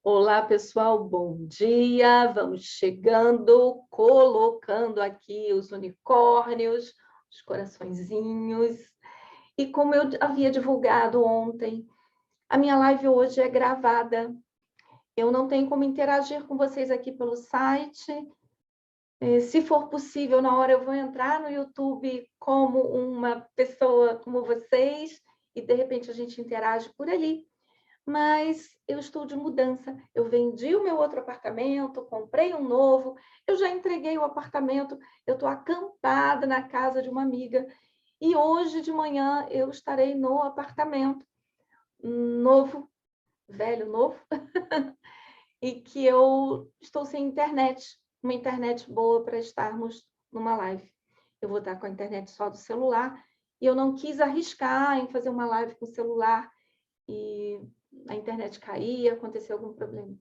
Olá, pessoal, bom dia. Vamos chegando, colocando aqui os unicórnios, os coraçõezinhos. E como eu havia divulgado ontem, a minha live hoje é gravada. Eu não tenho como interagir com vocês aqui pelo site. Se for possível, na hora eu vou entrar no YouTube como uma pessoa como vocês e de repente a gente interage por ali. Mas eu estou de mudança. Eu vendi o meu outro apartamento, comprei um novo, eu já entreguei o apartamento, eu estou acampada na casa de uma amiga. E hoje de manhã eu estarei no apartamento novo, velho, novo, e que eu estou sem internet, uma internet boa para estarmos numa live. Eu vou estar com a internet só do celular e eu não quis arriscar em fazer uma live com o celular e a internet cair, aconteceu algum problema.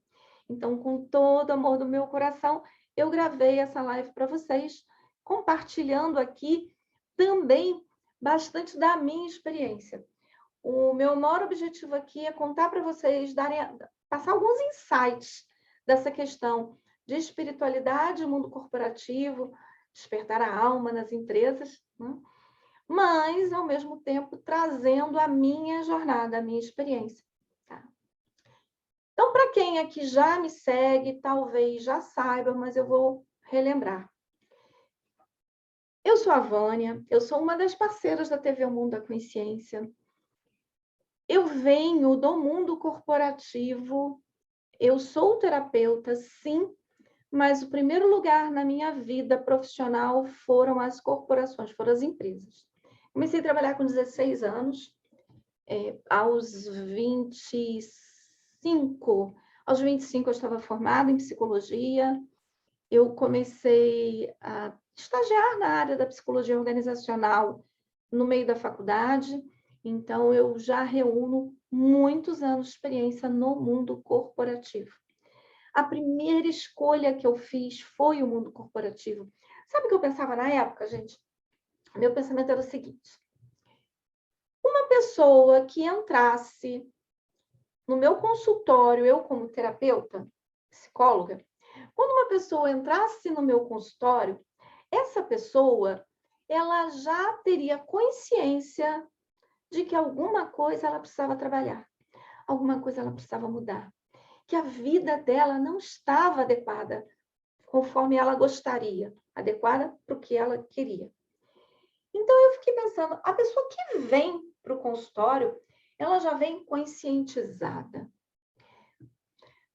Então, com todo o amor do meu coração, eu gravei essa live para vocês, compartilhando aqui também bastante da minha experiência. O meu maior objetivo aqui é contar para vocês, passar alguns insights dessa questão de espiritualidade, mundo corporativo, despertar a alma nas empresas, né? Mas, ao mesmo tempo, trazendo a minha jornada, a minha experiência. Tá? Então, para quem aqui já me segue, talvez já saiba, mas eu vou relembrar. Eu sou a Vânia, eu sou uma das parceiras da TV O Mundo da Consciência. Eu venho do mundo corporativo, eu sou terapeuta, sim, mas o primeiro lugar na minha vida profissional foram as corporações, foram as empresas. Comecei a trabalhar com 16 anos, aos 25 eu estava formada em psicologia, eu comecei a estagiar na área da psicologia organizacional no meio da faculdade, então eu já reúno muitos anos de experiência no mundo corporativo. A primeira escolha que eu fiz foi o mundo corporativo. Sabe o que eu pensava na época, gente? Meu pensamento era o seguinte: uma pessoa que entrasse no meu consultório, eu como terapeuta, psicóloga, quando uma pessoa entrasse no meu consultório, essa pessoa, ela já teria consciência de que alguma coisa ela precisava trabalhar, alguma coisa ela precisava mudar, que a vida dela não estava adequada conforme ela gostaria, adequada para o que ela queria. Então eu fiquei pensando, a pessoa que vem para o consultório, ela já vem conscientizada.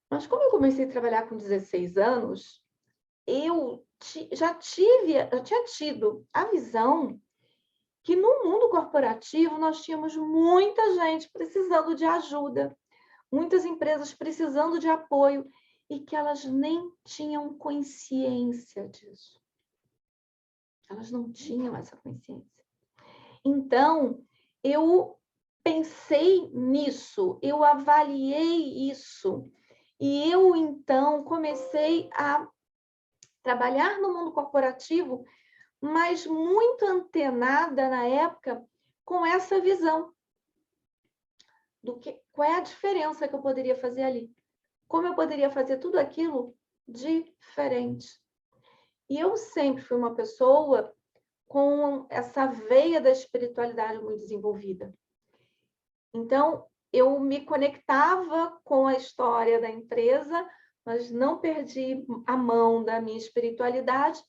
Mas como eu comecei a trabalhar com 16 anos, eu já tinha tido a visão que no mundo corporativo nós tínhamos muita gente precisando de ajuda, muitas empresas precisando de apoio e que elas nem tinham consciência disso. Elas não tinham essa consciência. Então, eu pensei nisso, eu avaliei isso e eu, então, comecei a trabalhar no mundo corporativo, mas muito antenada na época com essa visão do que, qual é a diferença que eu poderia fazer ali, como eu poderia fazer tudo aquilo diferente. E eu sempre fui uma pessoa com essa veia da espiritualidade muito desenvolvida. Então, eu me conectava com a história da empresa, mas não perdi a mão da minha espiritualidade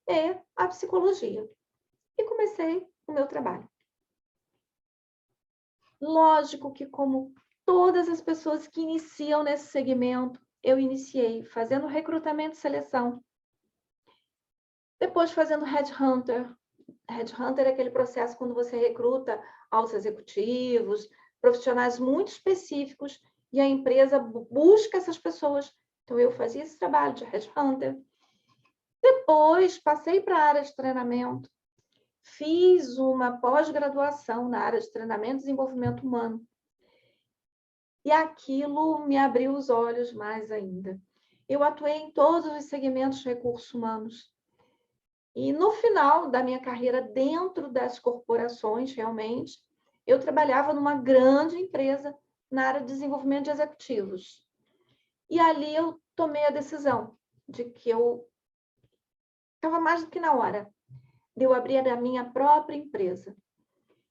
e a psicologia. E comecei o meu trabalho. Lógico que, como todas as pessoas que iniciam nesse segmento, eu iniciei fazendo recrutamento e seleção. Depois fazendo headhunter. Headhunter é aquele processo quando você recruta altos executivos, profissionais muito específicos, e a empresa busca essas pessoas. Então, eu fazia esse trabalho de headhunter. Depois, passei para a área de treinamento. Fiz uma pós-graduação na área de treinamento e desenvolvimento humano. E aquilo me abriu os olhos mais ainda. Eu atuei em todos os segmentos de recursos humanos. E no final da minha carreira dentro das corporações, realmente, eu trabalhava numa grande empresa na área de desenvolvimento de executivos. E ali eu tomei a decisão de que eu estava mais do que na hora de eu abrir a minha própria empresa.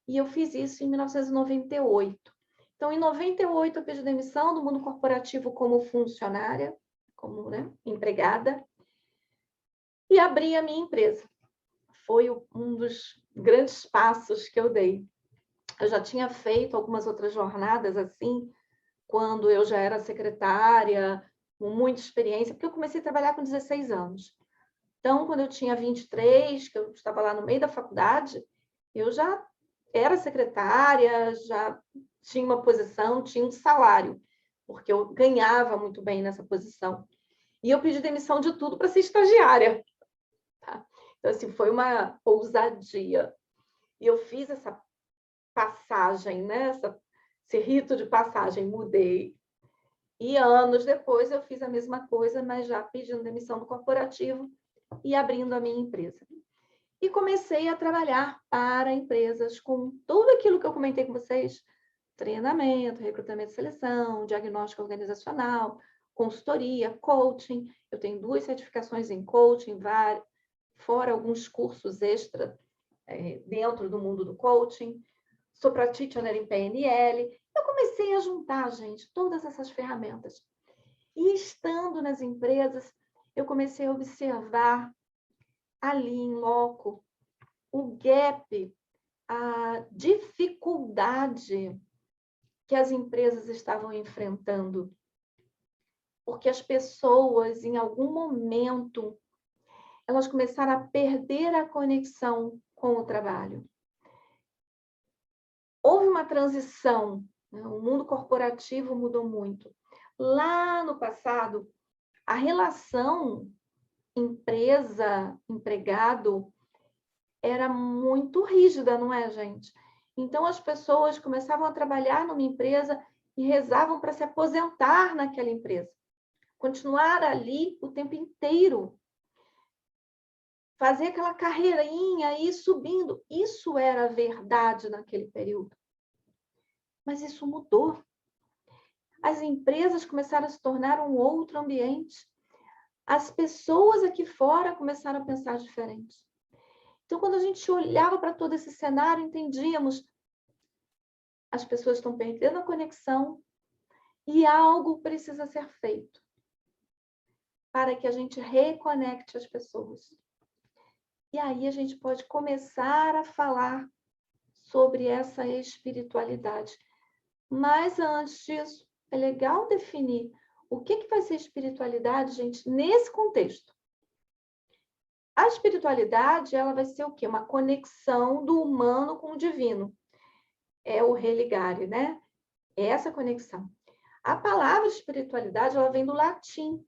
E eu fiz isso em 1998. Então, em 98, eu pedi demissão do mundo corporativo como funcionária, como, né, empregada, e abri a minha empresa. Foi um dos grandes passos que eu dei. Eu já tinha feito algumas outras jornadas assim, quando eu já era secretária, com muita experiência, porque eu comecei a trabalhar com 16 anos. Então, quando eu tinha 23, que eu estava lá no meio da faculdade, eu já era secretária, já tinha uma posição, tinha um salário, porque eu ganhava muito bem nessa posição. E eu pedi demissão de tudo para ser estagiária. Tá? Então, assim, foi uma ousadia. E eu fiz essa passagem, né? Esse rito de passagem, mudei. E anos depois eu fiz a mesma coisa, mas já pedindo demissão do corporativo e abrindo a minha empresa. E comecei a trabalhar para empresas com tudo aquilo que eu comentei com vocês: treinamento, recrutamento e seleção, diagnóstico organizacional, consultoria, coaching. Eu tenho 2 certificações em coaching, fora alguns cursos extra dentro do mundo do coaching. Sou practitioner em PNL. Eu comecei a juntar, gente, todas essas ferramentas. E estando nas empresas, eu comecei a observar ali em loco o gap, a dificuldade que as empresas estavam enfrentando. Porque as pessoas, em algum momento, elas começaram a perder a conexão com o trabalho. Houve uma transição, né? O mundo corporativo mudou muito. Lá no passado, a relação empresa-empregado era muito rígida, não é, gente? Então, as pessoas começavam a trabalhar numa empresa e rezavam para se aposentar naquela empresa. Continuar ali o tempo inteiro. Fazer aquela carreirinha aí subindo. Isso era verdade naquele período. Mas isso mudou. As empresas começaram a se tornar um outro ambiente. As pessoas aqui fora começaram a pensar diferente. Então, quando a gente olhava para todo esse cenário, entendíamos: as pessoas estão perdendo a conexão e algo precisa ser feito para que a gente reconecte as pessoas. E aí a gente pode começar a falar sobre essa espiritualidade. Mas antes disso, é legal definir o que vai ser espiritualidade, gente, nesse contexto. A espiritualidade, ela vai ser o quê? Uma conexão do humano com o divino. É o religare, né? É essa conexão. A palavra espiritualidade, ela vem do latim.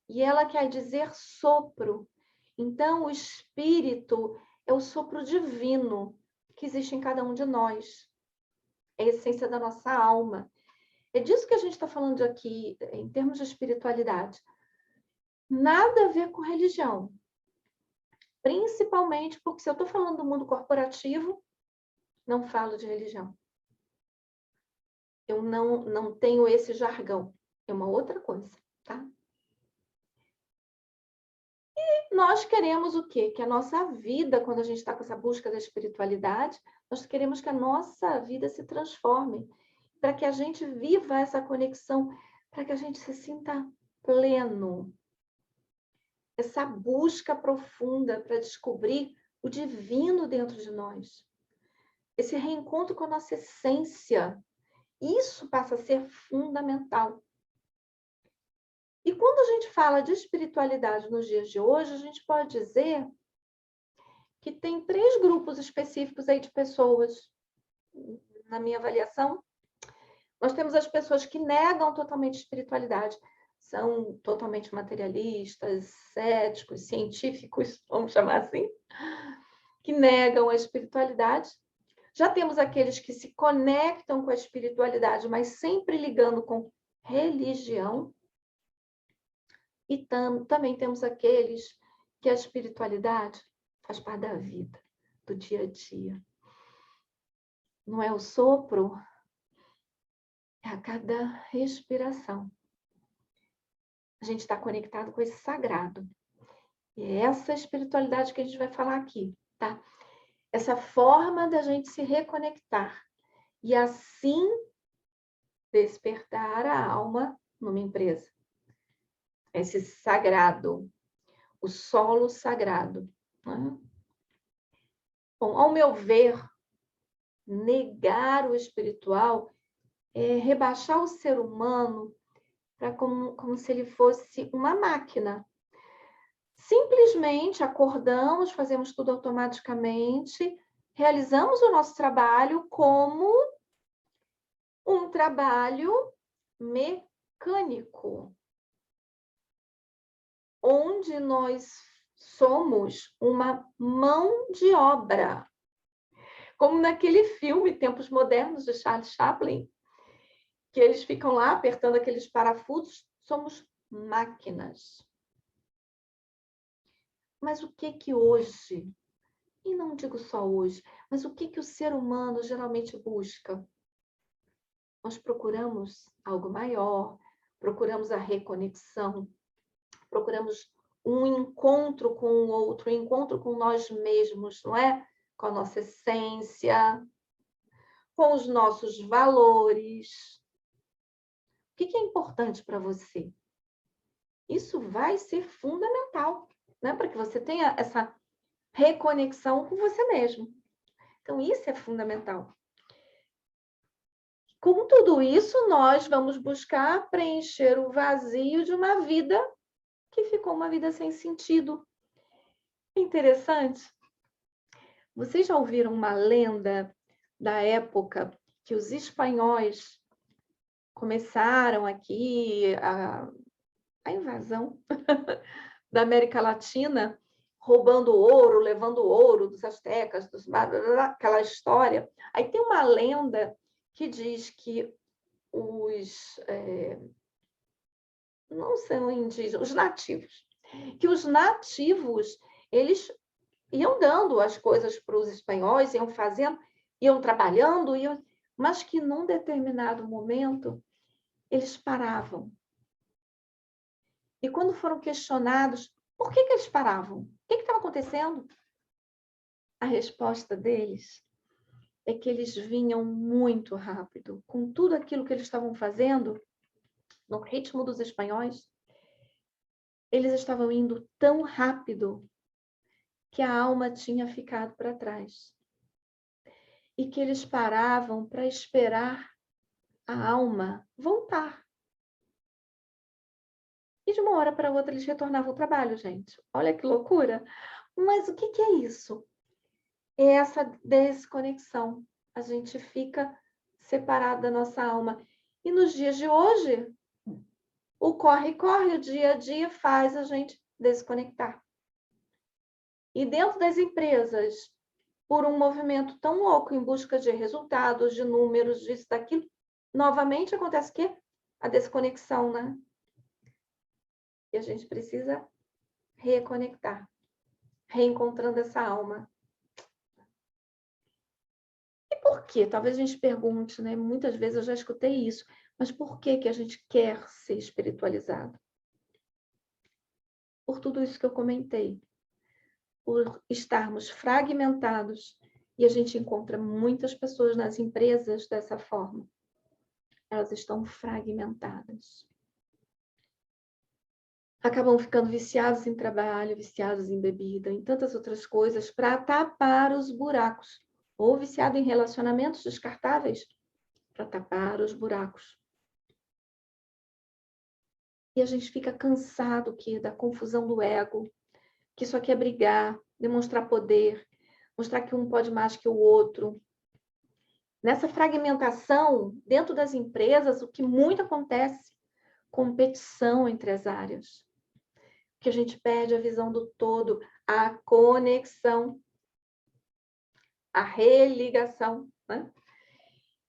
E ela quer dizer sopro. Então, o espírito é o sopro divino que existe em cada um de nós. É a essência da nossa alma. É disso que a gente está falando aqui, em termos de espiritualidade. Nada a ver com religião. Principalmente porque, se eu estou falando do mundo corporativo, não falo de religião. Eu não tenho esse jargão. É uma outra coisa, tá? E nós queremos o quê? Que a nossa vida, quando a gente está com essa busca da espiritualidade, nós queremos que a nossa vida se transforme, para que a gente viva essa conexão, para que a gente se sinta pleno. Essa busca profunda para descobrir o divino dentro de nós. Esse reencontro com a nossa essência. Isso passa a ser fundamental. E quando a gente fala de espiritualidade nos dias de hoje, a gente pode dizer que tem 3 grupos específicos aí de pessoas, na minha avaliação. Nós temos as pessoas que negam totalmente a espiritualidade, são totalmente materialistas, céticos, científicos, vamos chamar assim, que negam a espiritualidade. Já temos aqueles que se conectam com a espiritualidade, mas sempre ligando com religião. E também temos aqueles que a espiritualidade faz parte da vida, do dia a dia. Não é o sopro, é a cada respiração. a gente está conectado com esse sagrado. E é essa espiritualidade que a gente vai falar aqui, tá? Essa forma da gente se reconectar e assim despertar a alma numa empresa. Esse sagrado, o solo sagrado. Né? Bom, ao meu ver, negar o espiritual é rebaixar o ser humano para como se ele fosse uma máquina. Simplesmente acordamos, fazemos tudo automaticamente, realizamos o nosso trabalho como um trabalho mecânico, onde nós somos uma mão de obra. Como naquele filme Tempos Modernos, de Charles Chaplin, que eles ficam lá apertando aqueles parafusos, somos máquinas. Mas o que hoje, e não digo só hoje, mas o que o ser humano geralmente busca? Nós procuramos algo maior, procuramos a reconexão, procuramos um encontro com o outro, um encontro com nós mesmos, não é? Com a nossa essência, com os nossos valores. O que é importante para você? Isso vai ser fundamental, né? Para que você tenha essa reconexão com você mesmo. Então, isso é fundamental. Com tudo isso, nós vamos buscar preencher o vazio de uma vida que ficou uma vida sem sentido. Interessante. Vocês já ouviram uma lenda da época que os espanhóis começaram aqui a invasão da América Latina, roubando ouro, levando ouro dos astecas, aquela história. Aí tem uma lenda que diz que não são indígenas, os nativos, que os nativos, eles iam dando as coisas para os espanhóis, iam fazendo, iam trabalhando, mas que num determinado momento eles paravam. E quando foram questionados, por que eles paravam? O que estava acontecendo? A resposta deles é que eles vinham muito rápido, com tudo aquilo que eles estavam fazendo, no ritmo dos espanhóis, eles estavam indo tão rápido que a alma tinha ficado para trás. E que eles paravam para esperar a alma voltar. E de uma hora para outra eles retornavam ao trabalho, gente. Olha que loucura! Mas o que é isso? É essa desconexão. A gente fica separado da nossa alma. E nos dias de hoje, o corre-corre, o dia a dia faz a gente desconectar. E dentro das empresas, por um movimento tão louco em busca de resultados, de números, disso, daquilo, novamente acontece o quê? A desconexão, né? E a gente precisa reconectar, reencontrando essa alma. E por quê? Talvez a gente pergunte, né? Muitas vezes eu já escutei isso, mas por que a gente quer ser espiritualizado? Por tudo isso que eu comentei. Por estarmos fragmentados, e a gente encontra muitas pessoas nas empresas dessa forma. Elas estão fragmentadas. Acabam ficando viciados em trabalho, viciados em bebida, em tantas outras coisas, para tapar os buracos. Ou viciado em relacionamentos descartáveis, para tapar os buracos. E a gente fica cansado da confusão do ego, que só quer brigar, demonstrar poder, mostrar que um pode mais que o outro. Nessa fragmentação, dentro das empresas, o que muito acontece? Competição entre as áreas. Que a gente perde a visão do todo, a conexão, a religação, né?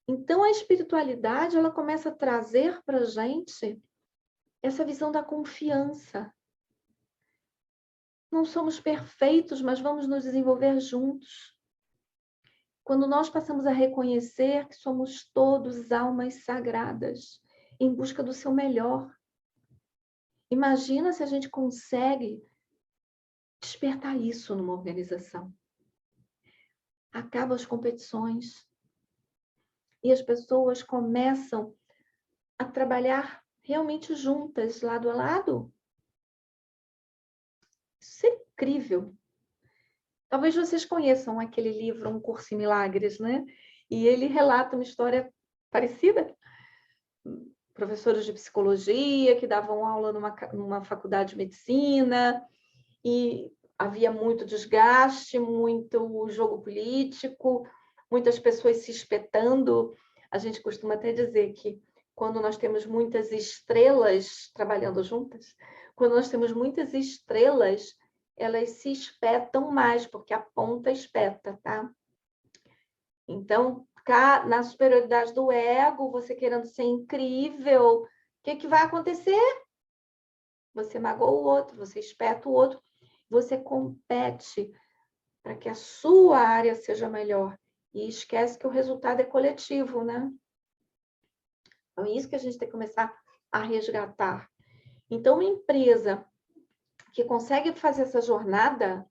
Então, a espiritualidade, ela começa a trazer para a gente essa visão da confiança. Não somos perfeitos, mas vamos nos desenvolver juntos. Quando nós passamos a reconhecer que somos todos almas sagradas, em busca do seu melhor. Imagina se a gente consegue despertar isso numa organização. Acabam as competições e as pessoas começam a trabalhar realmente juntas, lado a lado. Isso é incrível. Talvez vocês conheçam aquele livro Um Curso em Milagres, né? E ele relata uma história parecida. Professores de psicologia que davam aula numa faculdade de medicina e havia muito desgaste, muito jogo político, muitas pessoas se espetando. A gente costuma até dizer que quando nós temos muitas estrelas trabalhando juntas, quando nós temos muitas estrelas, elas se espetam mais, porque a ponta espeta, tá? Então, na superioridade do ego, você querendo ser incrível, o que vai acontecer? Você magoa o outro, você espeta o outro, você compete para que a sua área seja melhor. E esquece que o resultado é coletivo, né? Então, é isso que a gente tem que começar a resgatar. Então, uma empresa que consegue fazer essa jornada,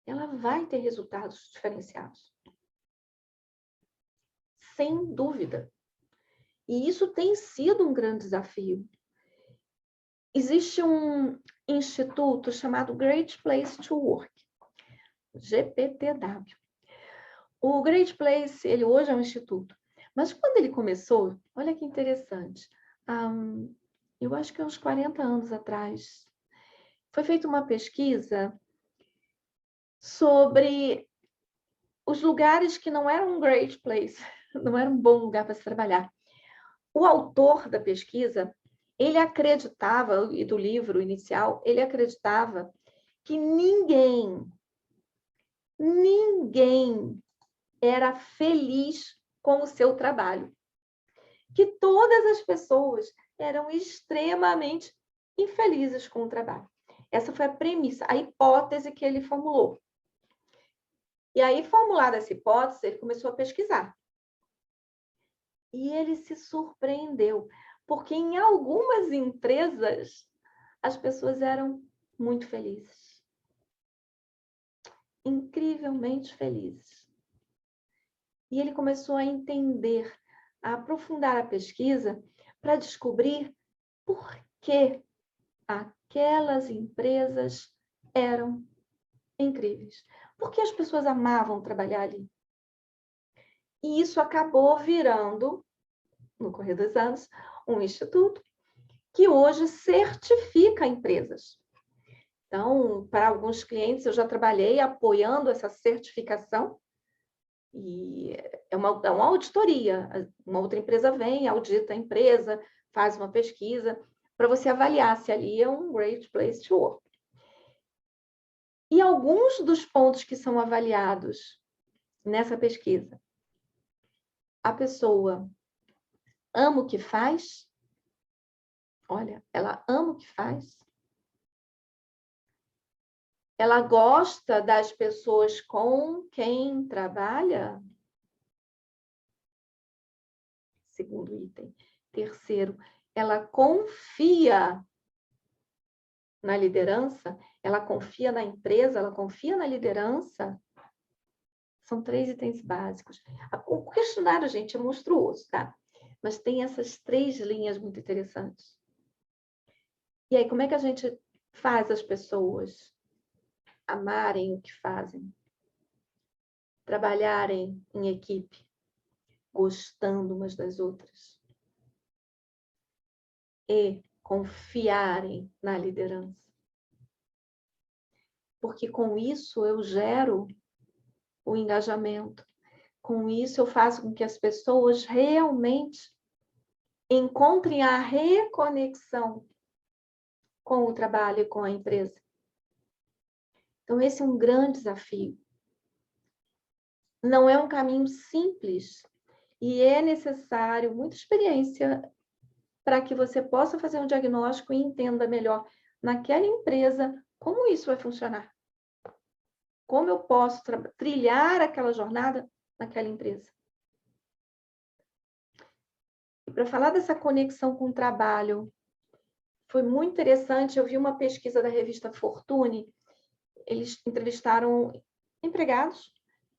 ela vai ter resultados diferenciados. Sem dúvida. E isso tem sido um grande desafio. Existe um instituto chamado Great Place to Work, GPTW. O Great Place, ele hoje é um instituto, mas quando ele começou, olha que interessante, eu acho que uns 40 anos atrás, foi feita uma pesquisa sobre os lugares que não eram um Great Place, não era um bom lugar para se trabalhar. O autor da pesquisa, ele acreditava, e do livro inicial, ele acreditava que ninguém era feliz com o seu trabalho. Que todas as pessoas eram extremamente infelizes com o trabalho. Essa foi a premissa, a hipótese que ele formulou. E aí, formulada essa hipótese, ele começou a pesquisar. E ele se surpreendeu, porque em algumas empresas as pessoas eram muito felizes. Incrivelmente felizes. E ele começou a entender, a aprofundar a pesquisa para descobrir por que aquelas empresas eram incríveis. Por que as pessoas amavam trabalhar ali? E isso acabou virando, no correr dos anos, um instituto que hoje certifica empresas. Então, para alguns clientes, eu já trabalhei apoiando essa certificação, e é uma auditoria. Uma outra empresa vem, audita a empresa, faz uma pesquisa, para você avaliar se ali é um great place to work. E alguns dos pontos que são avaliados nessa pesquisa, a pessoa ama o que faz? Olha, ela ama o que faz? Ela gosta das pessoas com quem trabalha? Segundo item. Terceiro, ela confia na liderança? Ela confia na empresa? Ela confia na liderança? São 3 itens básicos. O questionário, gente, é monstruoso, tá? Mas tem essas 3 linhas muito interessantes. E aí, como é que a gente faz as pessoas amarem o que fazem? Trabalharem em equipe, gostando umas das outras. E confiarem na liderança. Porque com isso eu gero o engajamento. Com isso eu faço com que as pessoas realmente encontrem a reconexão com o trabalho e com a empresa. Então, esse é um grande desafio. Não é um caminho simples e é necessário muita experiência para que você possa fazer um diagnóstico e entenda melhor naquela empresa como isso vai funcionar. Como eu posso trilhar aquela jornada naquela empresa. E para falar dessa conexão com o trabalho, foi muito interessante. Eu vi uma pesquisa da revista Fortune, eles entrevistaram empregados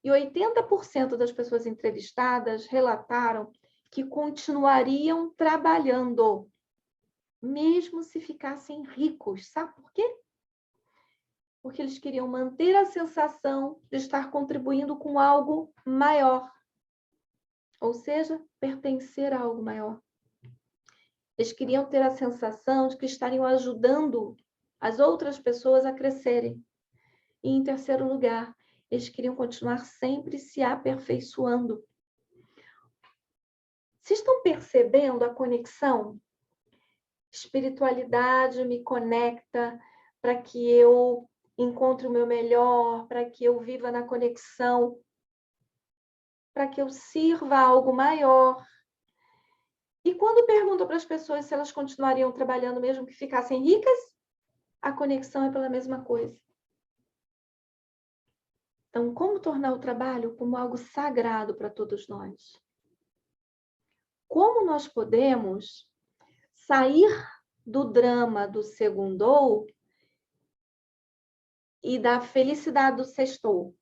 e 80% das pessoas entrevistadas relataram que continuariam trabalhando, mesmo se ficassem ricos. Sabe por quê? Porque eles queriam manter a sensação de estar contribuindo com algo maior, ou seja, pertencer a algo maior. Eles queriam ter a sensação de que estariam ajudando as outras pessoas a crescerem. E, em terceiro lugar, eles queriam continuar sempre se aperfeiçoando. Vocês estão percebendo a conexão? Espiritualidade me conecta para que eu encontre o meu melhor, para que eu viva na conexão, para que eu sirva a algo maior. E quando pergunto para as pessoas se elas continuariam trabalhando mesmo que ficassem ricas, a conexão é pela mesma coisa. Então, como tornar o trabalho como algo sagrado para todos nós? Como nós podemos sair do drama do segundou e da felicidade do sextou?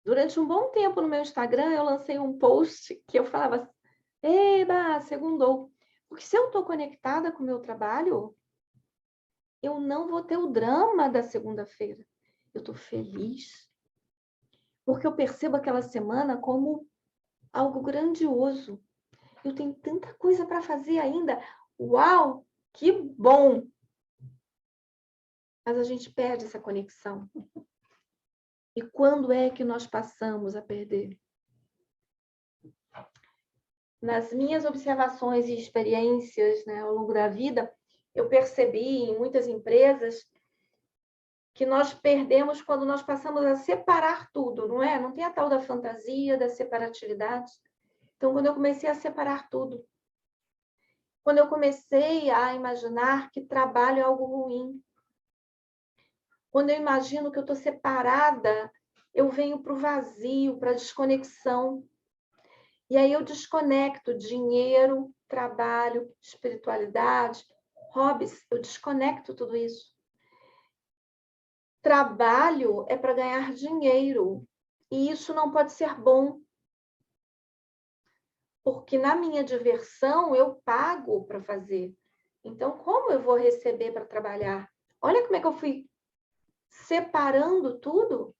Durante um bom tempo no meu Instagram, eu lancei um post que eu falava: eba, segundou. Porque se eu estou conectada com o meu trabalho, eu não vou ter o drama da segunda-feira. Eu estou feliz. Porque eu percebo aquela semana como algo grandioso. Eu tenho tanta coisa para fazer ainda. Uau, que bom! Mas a gente perde essa conexão. E quando é que nós passamos a perder? Nas minhas observações e experiências, né, ao longo da vida, eu percebi em muitas empresas que nós perdemos quando nós passamos a separar tudo, não é? Não tem a tal da fantasia, da separatividade. Então, quando eu comecei a separar tudo, quando eu comecei a imaginar que trabalho é algo ruim, quando eu imagino que eu estou separada, eu venho para o vazio, para a desconexão. E aí eu desconecto dinheiro, trabalho, espiritualidade, hobbies, eu desconecto tudo isso. Trabalho é para ganhar dinheiro, e isso não pode ser bom. Porque na minha diversão eu pago para fazer. Então, como eu vou receber para trabalhar? Olha como é que eu fui separando tudo.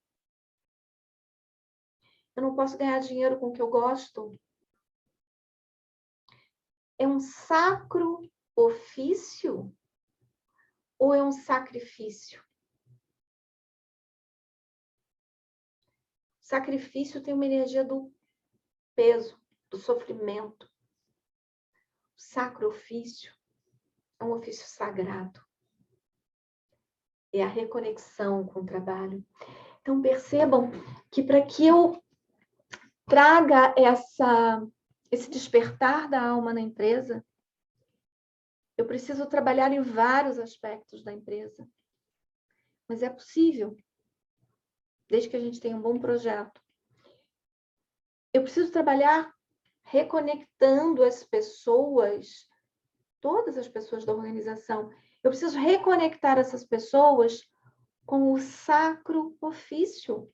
Eu não posso ganhar dinheiro com o que eu gosto. É um sacro ofício ou é um sacrifício? Sacrifício tem uma energia do peso, do sofrimento. O sacro ofício é um ofício sagrado. É a reconexão com o trabalho. Então, percebam que para que eu traga esse despertar da alma na empresa, eu preciso trabalhar em vários aspectos da empresa. Mas é possível, desde que a gente tenha um bom projeto. Eu preciso trabalhar reconectando as pessoas, todas as pessoas da organização. Eu preciso reconectar essas pessoas com o sacro ofício.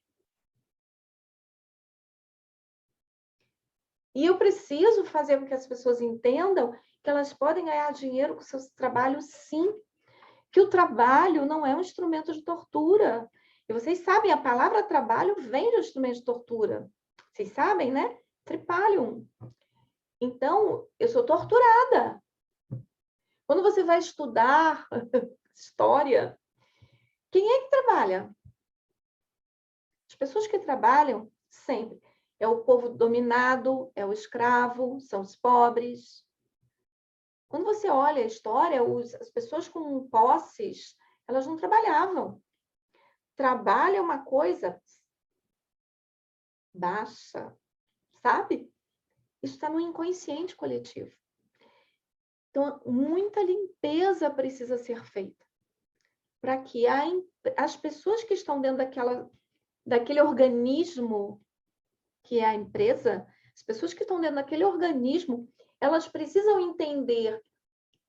E eu preciso fazer com que as pessoas entendam que elas podem ganhar dinheiro com seus trabalhos, sim. Que o trabalho não é um instrumento de tortura. E vocês sabem, a palavra trabalho vem de um instrumento de tortura. Vocês sabem, né? Tripalium. Então, eu sou torturada. Quando você vai estudar história, quem é que trabalha? As pessoas que trabalham sempre. É o povo dominado, é o escravo, são os pobres. Quando você olha a história, as pessoas com posses, elas não trabalhavam. Trabalho é uma coisa baixa, sabe? Isso está no inconsciente coletivo. Então, muita limpeza precisa ser feita para que as pessoas que estão dentro daquele organismo que é a empresa, as pessoas que estão dentro daquele organismo, elas precisam entender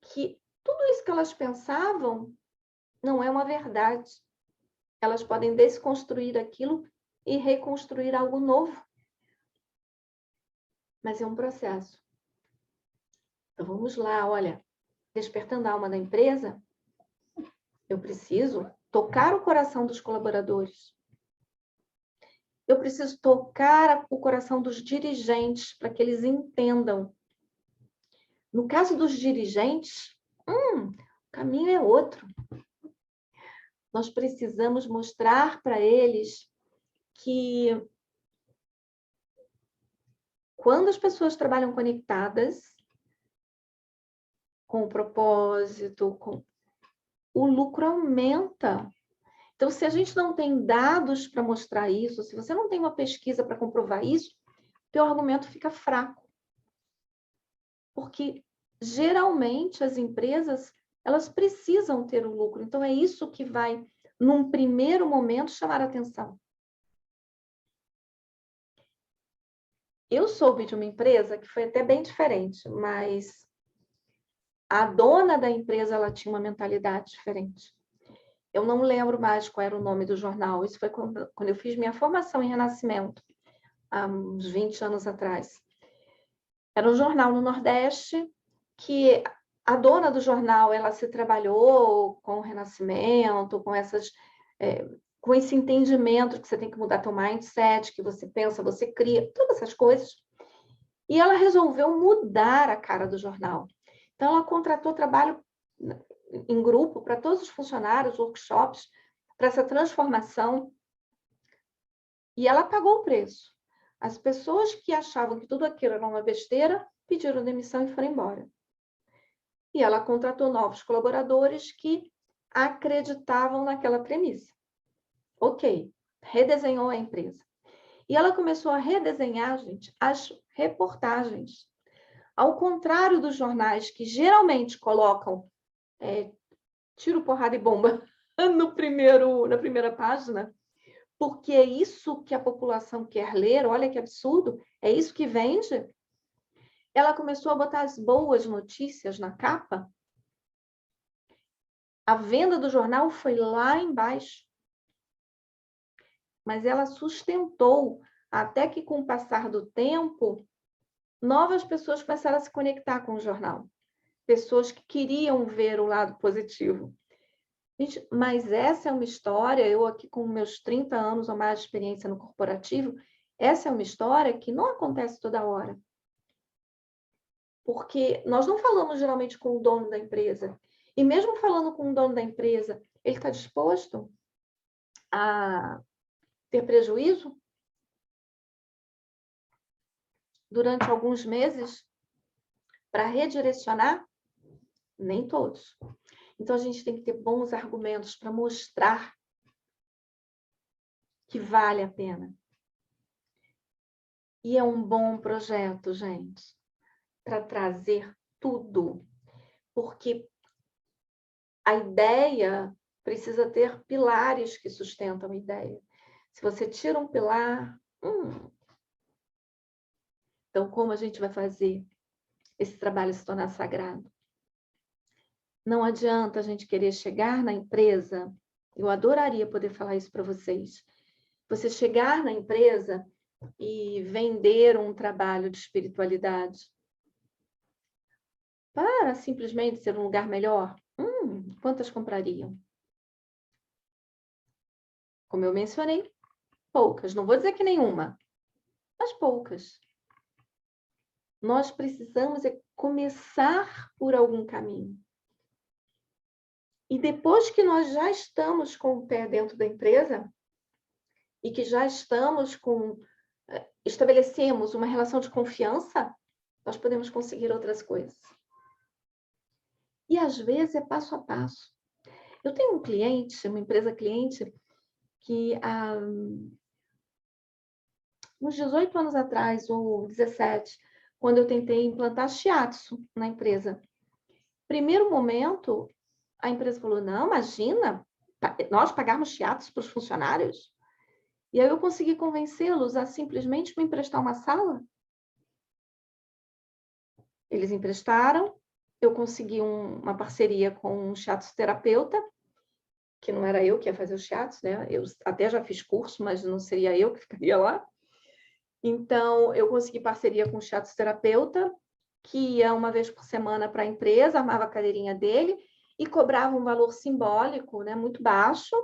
que tudo isso que elas pensavam não é uma verdade. Elas podem desconstruir aquilo e reconstruir algo novo. Mas é um processo. Então vamos lá, olha, despertando a alma da empresa, eu preciso tocar o coração dos colaboradores. Eu preciso tocar o coração dos dirigentes para que eles entendam. No caso dos dirigentes, o caminho é outro. Nós precisamos mostrar para eles que quando as pessoas trabalham conectadas, com o propósito, o lucro aumenta. Então, se a gente não tem dados para mostrar isso, se você não tem uma pesquisa para comprovar isso, teu argumento fica fraco. Porque, geralmente, as empresas, elas precisam ter o lucro. Então, é isso que vai, num primeiro momento, chamar a atenção. Eu soube de uma empresa que foi até bem diferente, mas a dona da empresa, ela tinha uma mentalidade diferente. Eu não lembro mais qual era o nome do jornal. Isso foi quando eu fiz minha formação em Renascimento, há uns 20 anos atrás. Era um jornal no Nordeste que a dona do jornal, ela se trabalhou com o Renascimento, com esse entendimento que você tem que mudar teu mindset, que você pensa, você cria, todas essas coisas. E ela resolveu mudar a cara do jornal. Então, ela contratou trabalho em grupo para todos os funcionários, workshops, para essa transformação. E ela pagou o preço. As pessoas que achavam que tudo aquilo era uma besteira, pediram demissão e foram embora. E ela contratou novos colaboradores que acreditavam naquela premissa. Ok, redesenhou a empresa. E ela começou a redesenhar, gente, as reportagens. Ao contrário dos jornais que geralmente colocam tiro, porrada e bomba na primeira página, porque é isso que a população quer ler, olha que absurdo, é isso que vende. Ela começou a botar as boas notícias na capa. A venda do jornal foi lá embaixo. Mas ela sustentou até que, com o passar do tempo, novas pessoas começaram a se conectar com o jornal. Pessoas que queriam ver o lado positivo. Gente, mas essa é uma história, eu aqui com meus 30 anos ou mais de experiência no corporativo, essa é uma história que não acontece toda hora. Porque nós não falamos geralmente com o dono da empresa. E mesmo falando com o dono da empresa, ele está disposto a ter prejuízo durante alguns meses para redirecionar? Nem todos. Então, a gente tem que ter bons argumentos para mostrar que vale a pena. E é um bom projeto, gente, para trazer tudo. Porque a ideia precisa ter pilares que sustentam a ideia. Se você tira um pilar, então como a gente vai fazer esse trabalho se tornar sagrado? Não adianta a gente querer chegar na empresa, eu adoraria poder falar isso para vocês. Você chegar na empresa e vender um trabalho de espiritualidade para simplesmente ser um lugar melhor, quantas comprariam? Como eu mencionei, poucas. Não vou dizer que nenhuma, mas poucas. Nós precisamos começar por algum caminho. E depois que nós já estamos com o pé dentro da empresa e que já estabelecemos uma relação de confiança, nós podemos conseguir outras coisas. E às vezes é passo a passo. Eu tenho um cliente, uma empresa cliente, que há uns 18 anos atrás, ou 17, quando eu tentei implantar shiatsu na empresa. Primeiro momento, a empresa falou, não, imagina, nós pagarmos shiatsu para os funcionários? E aí eu consegui convencê-los a simplesmente me emprestar uma sala. Eles emprestaram, eu consegui uma parceria com um shiatsu-terapeuta, que não era eu que ia fazer o shiatsu, né? Eu até já fiz curso, mas não seria eu que ficaria lá. Então, eu consegui parceria com um shiatsu-terapeuta, que ia uma vez por semana para a empresa, armava a cadeirinha dele e cobrava um valor simbólico, né, muito baixo,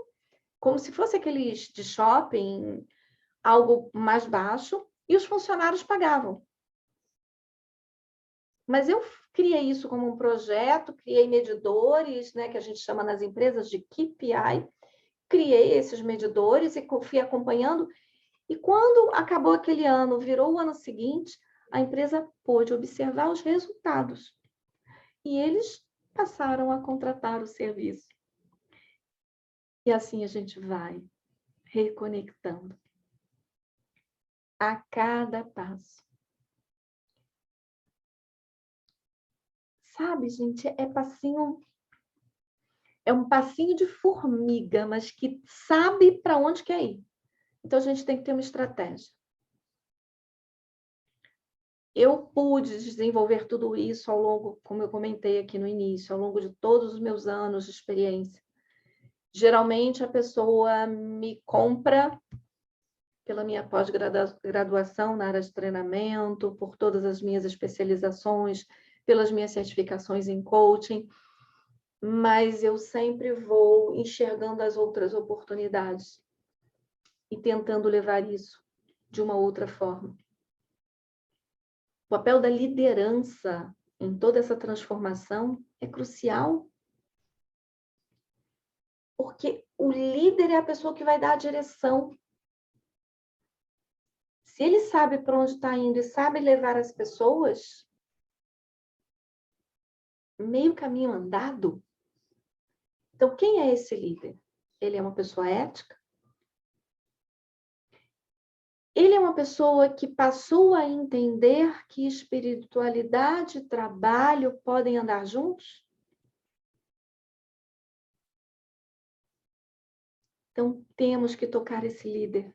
como se fosse aqueles de shopping, algo mais baixo, e os funcionários pagavam. Mas eu criei isso como um projeto, criei medidores, né, que a gente chama nas empresas de KPI, criei esses medidores e fui acompanhando. E quando acabou aquele ano, virou o ano seguinte, a empresa pôde observar os resultados. E eles passaram a contratar o serviço. E assim a gente vai reconectando a cada passo. Sabe, gente, é um passinho de formiga, mas que sabe para onde quer ir. Então a gente tem que ter uma estratégia. Eu pude desenvolver tudo isso ao longo, como eu comentei aqui no início, ao longo de todos os meus anos de experiência. Geralmente a pessoa me compra pela minha pós-graduação na área de treinamento, por todas as minhas especializações, pelas minhas certificações em coaching, mas eu sempre vou enxergando as outras oportunidades e tentando levar isso de uma outra forma. O papel da liderança em toda essa transformação é crucial, porque o líder é a pessoa que vai dar a direção. Se ele sabe para onde está indo e sabe levar as pessoas, meio caminho andado. Então, quem é esse líder? Ele é uma pessoa ética? Ele é uma pessoa que passou a entender que espiritualidade e trabalho podem andar juntos? Então, temos que tocar esse líder.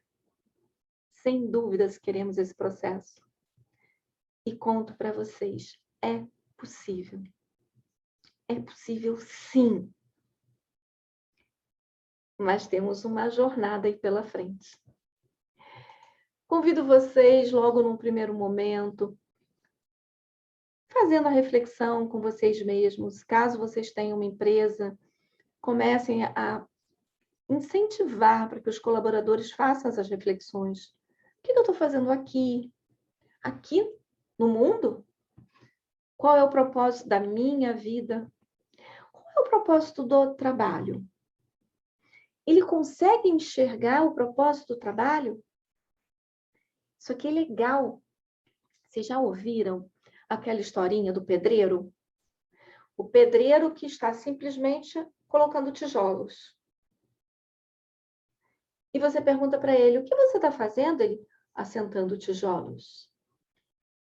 Sem dúvidas, queremos esse processo. E conto para vocês, é possível. É possível, sim. Mas temos uma jornada aí pela frente. Convido vocês, logo num primeiro momento, fazendo a reflexão com vocês mesmos, caso vocês tenham uma empresa, comecem a incentivar para que os colaboradores façam essas reflexões. O que eu estou fazendo aqui? Aqui no mundo? Qual é o propósito da minha vida? Qual é o propósito do trabalho? Ele consegue enxergar o propósito do trabalho? Isso aqui é legal. Vocês já ouviram aquela historinha do pedreiro? O pedreiro que está simplesmente colocando tijolos. E você pergunta para ele, o que você está fazendo? Ele, assentando tijolos.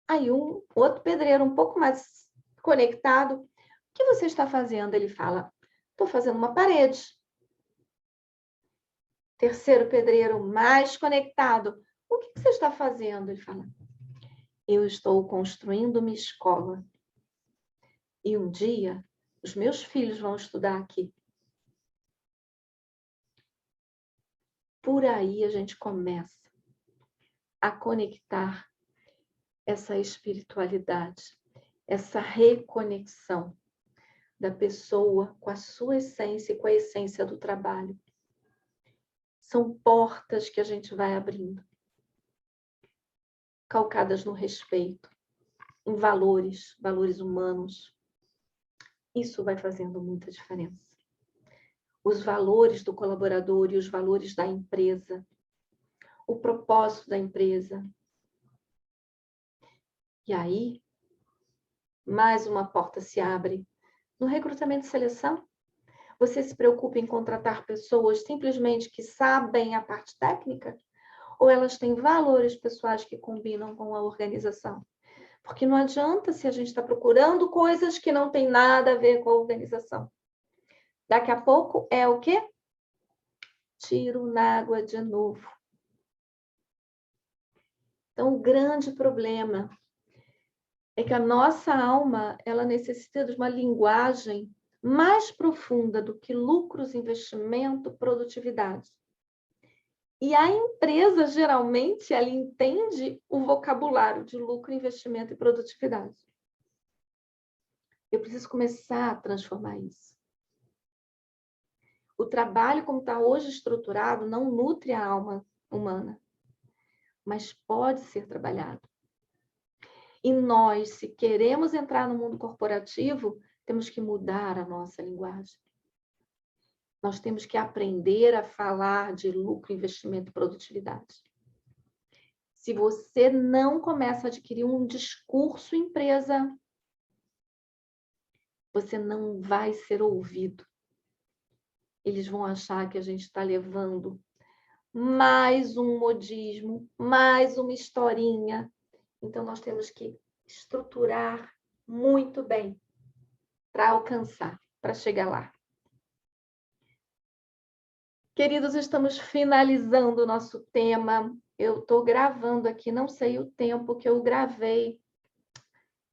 Aí um outro pedreiro um pouco mais conectado, o que você está fazendo? Ele fala, estou fazendo uma parede. Terceiro pedreiro mais conectado, o que você está fazendo? Ele fala, eu estou construindo uma escola. E um dia, os meus filhos vão estudar aqui. Por aí a gente começa a conectar essa espiritualidade, essa reconexão da pessoa com a sua essência e com a essência do trabalho. São portas que a gente vai abrindo, calcadas no respeito, em valores, valores humanos. Isso vai fazendo muita diferença. Os valores do colaborador e os valores da empresa, o propósito da empresa. E aí, mais uma porta se abre. No recrutamento e seleção, você se preocupa em contratar pessoas simplesmente que sabem a parte técnica? Ou elas têm valores pessoais que combinam com a organização? Porque não adianta se a gente está procurando coisas que não tem nada a ver com a organização. Daqui a pouco é o quê? Tiro na água de novo. Então, o grande problema é que a nossa alma, ela necessita de uma linguagem mais profunda do que lucros, investimento, produtividade. E a empresa, geralmente, ela entende o vocabulário de lucro, investimento e produtividade. Eu preciso começar a transformar isso. O trabalho, como está hoje estruturado, não nutre a alma humana, mas pode ser trabalhado. E nós, se queremos entrar no mundo corporativo, temos que mudar a nossa linguagem. Nós temos que aprender a falar de lucro, investimento e produtividade. Se você não começa a adquirir um discurso empresa, você não vai ser ouvido. Eles vão achar que a gente está levando mais um modismo, mais uma historinha. Então, nós temos que estruturar muito bem para alcançar, para chegar lá. Queridos, estamos finalizando o nosso tema. Eu estou gravando aqui, não sei o tempo que eu gravei.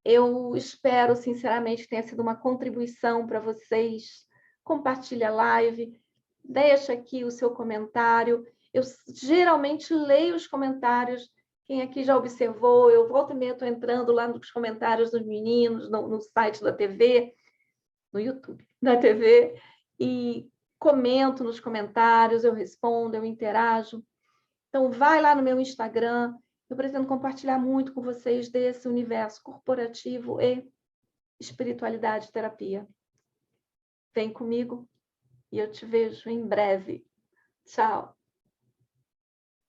Eu espero, sinceramente, que tenha sido uma contribuição para vocês. Compartilhe a live, deixa aqui o seu comentário. Eu geralmente leio os comentários. Quem aqui já observou, eu volto e meia estou entrando lá nos comentários dos meninos, no site da TV, no YouTube da TV, e comento nos comentários, eu respondo, eu interajo. Então, vai lá no meu Instagram. Eu pretendo compartilhar muito com vocês desse universo corporativo e espiritualidade e terapia. Vem comigo e eu te vejo em breve. Tchau!